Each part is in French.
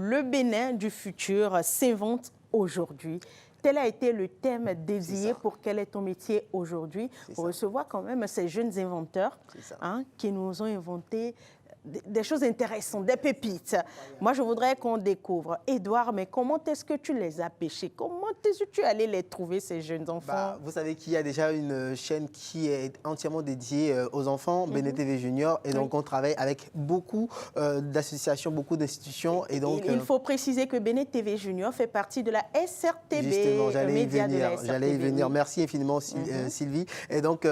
le Bénin du futur s'invente aujourd'hui. Tel a été le thème désigné pour quel est ton métier aujourd'hui. Pour recevoir quand même ces jeunes inventeurs qui nous ont inventé des choses intéressantes, des pépites. Moi, je voudrais qu'on découvre. Édouard, mais comment est-ce que tu les as pêchés? Comment est-ce que tu es allé les trouver, ces jeunes enfants? Vous savez qu'il y a déjà une chaîne qui est entièrement dédiée aux enfants, BNTV Junior, et donc on travaille avec beaucoup d'associations, beaucoup d'institutions. Et donc, il faut préciser que BNTV Junior fait partie de la SRTB. Justement, j'allais y venir. Merci infiniment, Sylvie. Et donc,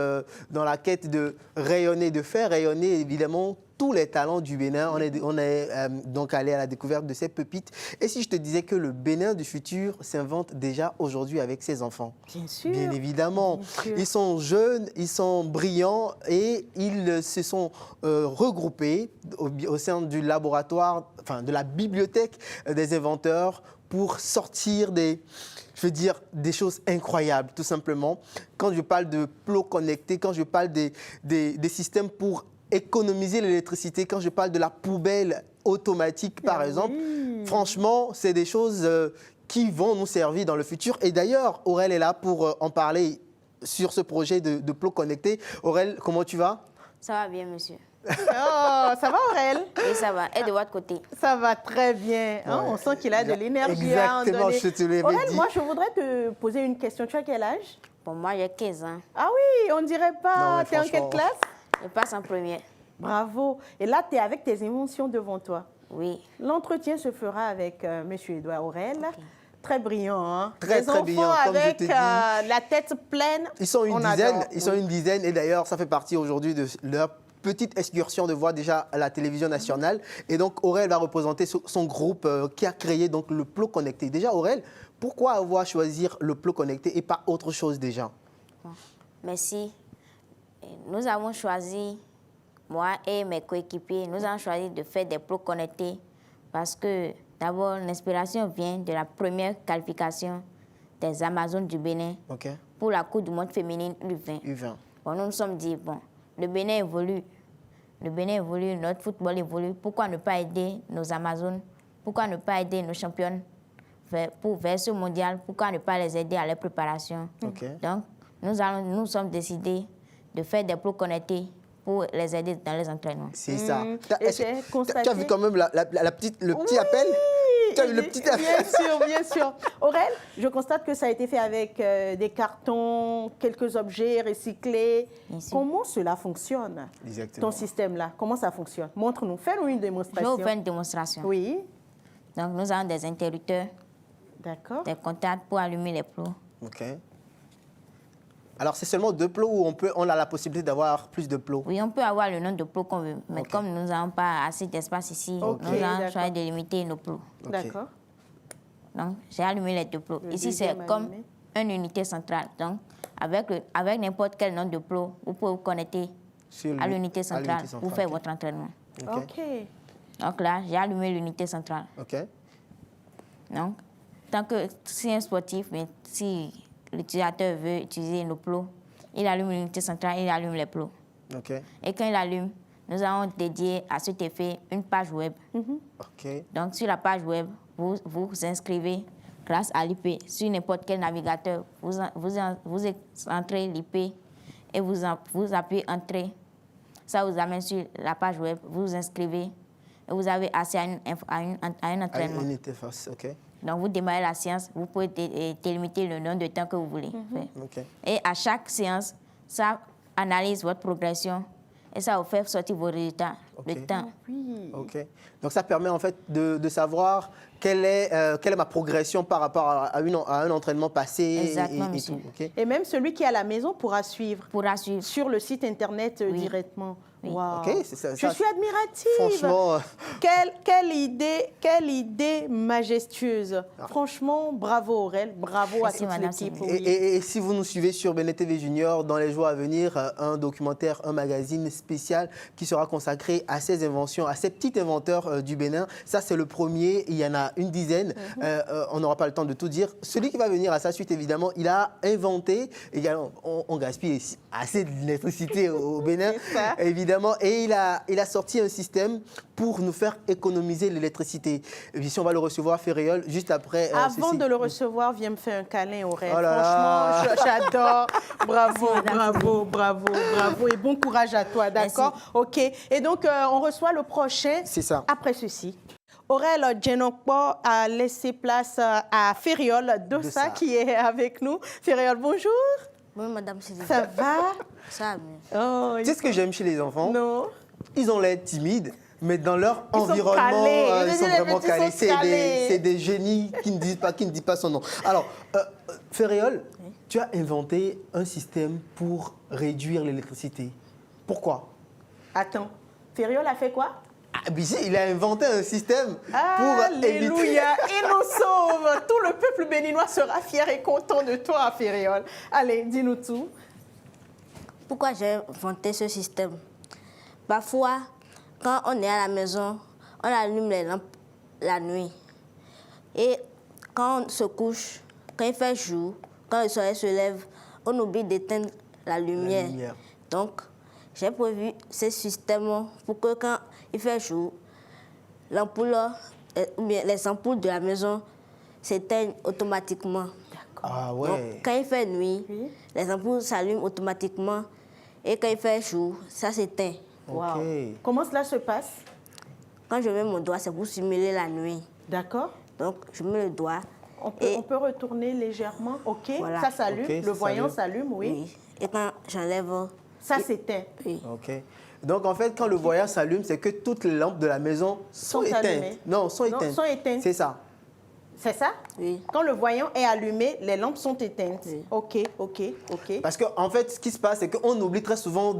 dans la quête de rayonner, de faire rayonner, évidemment, tous les talents du Bénin. On est donc allé à la découverte de ces pépites. Et si je te disais que le Bénin du futur s'invente déjà aujourd'hui avec ses enfants? Bien sûr. Bien évidemment. Bien sûr. Ils sont jeunes, ils sont brillants et ils se sont regroupés au sein du laboratoire, enfin de la bibliothèque des inventeurs pour sortir des choses incroyables, tout simplement. Quand je parle de plots connectés, quand je parle des systèmes pour économiser l'électricité, quand je parle de la poubelle automatique, par exemple, franchement, c'est des choses qui vont nous servir dans le futur. Et d'ailleurs, Aurel est là pour en parler sur ce projet de plots connectés. Aurel, comment tu vas? Ça va bien, monsieur. Oh, ça va, Aurel? Oui, ça va. Et de votre côté? Ça va très bien. Hein? On sent qu'il a de l'énergie à en donner. Exactement, je te l'avais dit. Aurel, moi, je voudrais te poser une question. Tu as quel âge? Pour moi, j'ai 15 ans. Ah oui, on ne dirait pas. Tu es en quelle classe? Je passe en première. Bravo. Et là, tu es avec tes émotions devant toi. Oui. L'entretien se fera avec M. Édouard Aurel. Okay. Très brillant, hein? Très brillant, comme avec je te dis. La tête pleine. Ils sont une dizaine et d'ailleurs, ça fait partie aujourd'hui de leur petite excursion de voir déjà à la télévision nationale. Et donc, Aurel va représenter son groupe qui a créé donc, le plot connecté. Déjà, Aurel, pourquoi avoir choisi le plot connecté et pas autre chose déjà? Merci. Nous avons choisi, moi et mes coéquipiers, nous avons choisi de faire des plots connectés parce que d'abord, l'inspiration vient de la première qualification des Amazones du Bénin pour la Coupe du monde féminine U20. Bon, nous nous sommes dit, bon, le Bénin évolue, notre football évolue, pourquoi ne pas aider nos Amazones, pourquoi ne pas aider nos championnes vers ce mondial, pourquoi ne pas les aider à leur préparation. Donc, nous sommes décidés de faire des plots connectés pour les aider dans les entraînements. C'est ça. Tu as vu quand même le petit appel? Tu as vu le petit appel? Bien sûr, bien sûr. Aurel, je constate que ça a été fait avec des cartons, quelques objets recyclés. Comment cela fonctionne? Ton système-là, comment ça fonctionne? Montre-nous, fais-nous une démonstration. Je vais vous faire une démonstration. Oui. Donc, nous avons des interrupteurs, des contacts pour allumer les plots. OK. Alors, c'est seulement 2 plots ou on a la possibilité d'avoir plus de plots? Oui, on peut avoir le nombre de plots qu'on veut. Mais comme nous n'avons pas assez d'espace ici, nous avons choisi de limiter nos plots. D'accord. Donc, j'ai allumé les 2 plots. Ici, c'est comme une unité centrale. Donc, avec n'importe quel nombre de plots, vous pouvez vous connecter à l'unité centrale pour faire votre entraînement. Donc là, j'ai allumé l'unité centrale. Donc, tant que c'est un sportif, mais si l'utilisateur veut utiliser nos plots, il allume l'unité centrale, il allume les plots. Et quand il allume, nous avons dédié à cet effet une page web. Donc, sur la page web, vous vous inscrivez grâce à l'IP. Sur n'importe quel navigateur, vous entrez l'IP et vous appuyez « Entrer ». Ça vous amène sur la page web, vous vous inscrivez et vous avez accès à un entraînement. Donc, vous démarrez la séance, vous pouvez délimiter le nombre de temps que vous voulez faire. Et à chaque séance, ça analyse votre progression et ça vous fait sortir vos résultats, le temps. Donc, ça permet en fait de savoir quelle est ma progression par rapport à un entraînement passé. Exactement, monsieur. Et même celui qui est à la maison pourra suivre sur le site Internet directement. Wow. Je suis admirative. Franchement, quelle idée majestueuse. Franchement, bravo Aurel, bravo à toute l'équipe. Et si vous nous suivez sur BNTV Junior, dans les jours à venir, un documentaire, un magazine spécial qui sera consacré à ces inventions, à ces petits inventeurs du Bénin. Ça, c'est le premier. Il y en a une dizaine. On n'aura pas le temps de tout dire. Celui qui va venir à sa suite, évidemment, il a inventé, également, on gaspille assez d'électricité au Bénin, évidemment, et il a sorti un système pour nous faire économiser l'électricité. Ici, on va le recevoir, Féréol, juste après. Avant de le recevoir, viens me faire un câlin, Aurel. Franchement, j'adore. Bravo. Et bon courage à toi, d'accord? OK. Et donc, on reçoit le prochain après ceci. Aurel Djenokpo a laissé place à Féréol Dossa qui est avec nous. Féréol, bonjour. Oui, madame Sylvie. Ça va? Ça va bien. Oh, tu sais ce que j'aime chez les enfants? Non. Ils ont l'air timides, mais dans leur environnement, ils sont vraiment calés. C'est des génies qui ne disent pas son nom. Alors, Féréol, tu as inventé un système pour réduire l'électricité. Pourquoi? Attends, Féréol a fait quoi? Il a inventé un système pour Alléluia, il nous sauve. Tout le peuple béninois sera fier et content de toi, Féréol. Allez, dis-nous tout. Pourquoi j'ai inventé ce système? Parfois, quand on est à la maison, on allume les lampes la nuit. Et quand on se couche, quand il fait jour, quand le soleil se lève, on oublie d'éteindre la lumière. Donc, j'ai prévu ce système pour que quand il fait jour, l'ampoule, ou bien les ampoules de la maison s'éteignent automatiquement. Ah ouais. Donc, quand il fait nuit, les ampoules s'allument automatiquement et quand il fait jour, ça s'éteint. Wow. Comment cela se passe? Quand je mets mon doigt, c'est pour simuler la nuit. D'accord. Donc, je mets le doigt. On peut retourner légèrement. OK. Voilà. Ça s'allume. Okay, le voyant s'allume, oui. Et quand j'enlève... Ça s'éteint. Oui. OK. Donc, en fait, quand le voyant s'allume, c'est que toutes les lampes de la maison sont éteintes. Allumées. Non, sont éteintes. Non, sont éteintes. C'est ça. C'est ça? Oui. Quand le voyant est allumé, les lampes sont éteintes. Oui. OK. Parce qu'en fait, ce qui se passe, c'est qu'on oublie très souvent,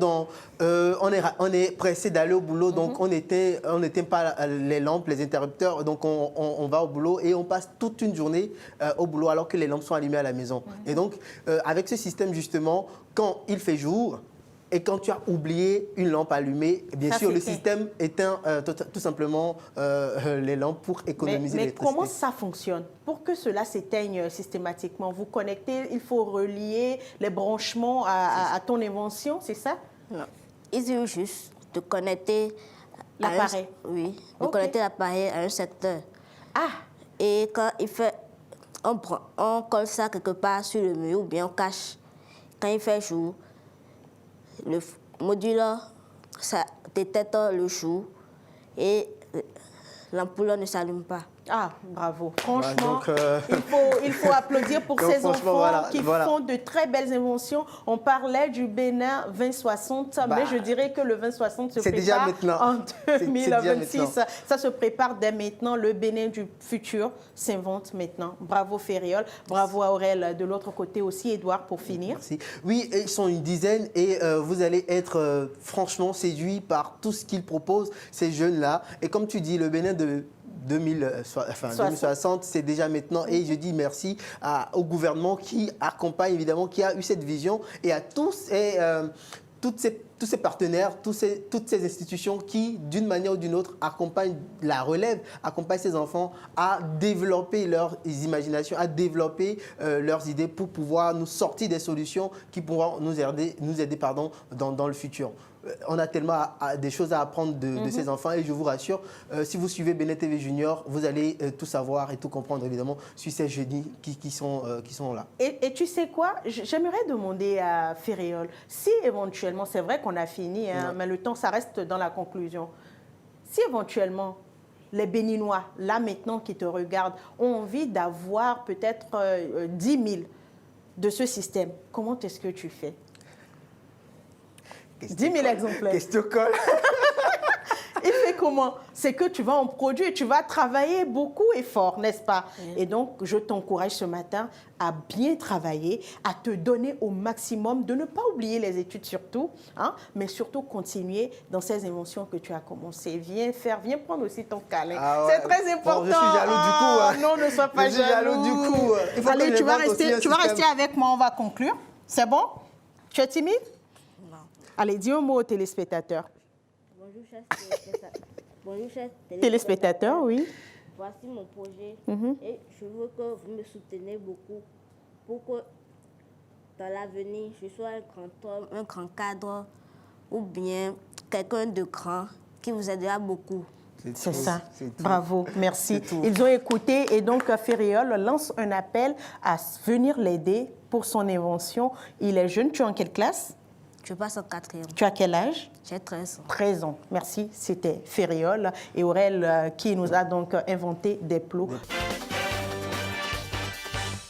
on est pressé d'aller au boulot, donc on n'éteint pas les lampes, les interrupteurs, donc on va au boulot et on passe toute une journée au boulot alors que les lampes sont allumées à la maison. Et donc, avec ce système, justement, quand il fait jour, et quand tu as oublié une lampe allumée, bien sûr, le système éteint tout simplement les lampes pour économiser l'électricité. Mais comment ça fonctionne? Pour que cela s'éteigne systématiquement, vous connectez, il faut relier les branchements à ton invention, c'est ça? Non. Il suffit juste de connecter l'appareil. Oui, de connecter l'appareil à un secteur. Ah! Et quand il fait, on colle ça quelque part sur le mur ou bien on cache. Quand il fait jour, le module, ça détecte le jour et l'ampoule ne s'allume pas. Ah, bravo. Franchement, il faut applaudir pour ces enfants qui font de très belles inventions. On parlait du Bénin 2060, mais je dirais que le 2060 se prépare en 2026. Ça se prépare dès maintenant. Le Bénin du futur s'invente maintenant. Bravo Féréol, bravo à Aurel de l'autre côté aussi. Édouard, pour finir. Merci. Oui, ils sont une dizaine et vous allez être franchement séduits par tout ce qu'ils proposent, ces jeunes-là. Et comme tu dis, le Bénin de 2060, c'est déjà maintenant. Et je dis merci au gouvernement qui accompagne, évidemment, qui a eu cette vision, et à tous tous ces partenaires, toutes ces institutions qui, d'une manière ou d'une autre, accompagnent la relève, accompagnent ces enfants à développer leurs imaginations, à développer leurs idées pour pouvoir nous sortir des solutions qui pourront nous aider dans le futur. On a tellement des choses à apprendre de ces enfants et je vous rassure, si vous suivez Bénin TV Junior, vous allez tout savoir et tout comprendre évidemment sur ces génies qui sont là. Et tu sais quoi? J'aimerais demander à Féréol, si éventuellement, c'est vrai qu'on a fini, hein, mais le temps, ça reste dans la conclusion. Si éventuellement, les Béninois, là maintenant qui te regardent, ont envie d'avoir peut-être 10 000 de ce système, comment est-ce que tu fais? 10 000 exemplaires. Question colle. Il fait comment? C'est que tu vas en produire, tu vas travailler beaucoup et fort, n'est-ce pas? Et donc, je t'encourage ce matin à bien travailler, à te donner au maximum, de ne pas oublier les études surtout, hein, mais surtout continuer dans ces inventions que tu as commencé. Viens prendre aussi ton câlin. Ah ouais. C'est très important. Bon, je suis jaloux du coup. Hein. Non, ne sois pas jaloux. Du coup. Allez, tu vas rester avec moi, on va conclure. C'est bon? Tu es timide? Non. Allez, dis un mot aux téléspectateurs. Bonjour, chers téléspectateurs, oui. Voici mon projet et je veux que vous me souteniez beaucoup pour que dans l'avenir, je sois un grand homme, un grand cadre ou bien quelqu'un de grand qui vous aidera beaucoup. C'est ça. Bravo, merci. Ils ont écouté et donc Ferréol lance un appel à venir l'aider pour son invention. Il est jeune. Tu es en quelle classe? Je passe en 4e. Tu as quel âge? J'ai 13 ans. 13 ans. Merci. C'était Ferréol et Aurel qui nous a donc inventé des plots.